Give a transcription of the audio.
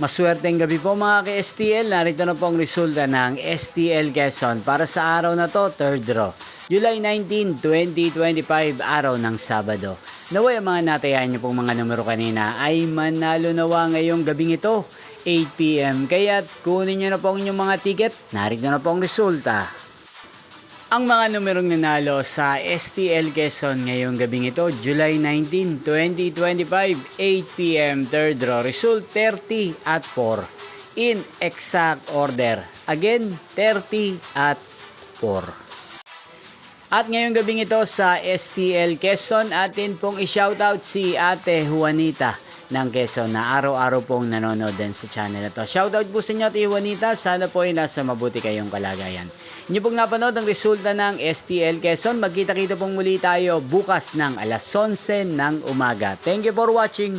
Maswerteng gabi po mga ka-STL. Narito na po ang resulta ng STL Quezon para sa araw na to, third draw. July 19, 2025, araw ng Sabado. Naway ang mga natayan niyo pong mga numero kanina ay manalo nawa ngayong gabing ito, 8 PM. Kaya't kunin niyo na po ang inyong mga ticket. Narito na po ang resulta. Ang mga numerong nanalo sa STL Quezon ngayong gabing ito, July 19, 2025, 8 PM, third draw. Result 30 at 4. In exact order. Again, 30 at 4. At ngayong gabing ito sa STL Quezon, atin pong i-shoutout si Ate Juanita ng Quezon na araw-araw pong nanonood din sa channel na to. Shoutout po sa inyo, Ate Juanita. Sana po ay nasa mabuti kayong kalagayan. Inyo pong napanood ang resulta ng STL Quezon. Magkita-kita pong muli tayo bukas ng alas 11 ng umaga. Thank you for watching.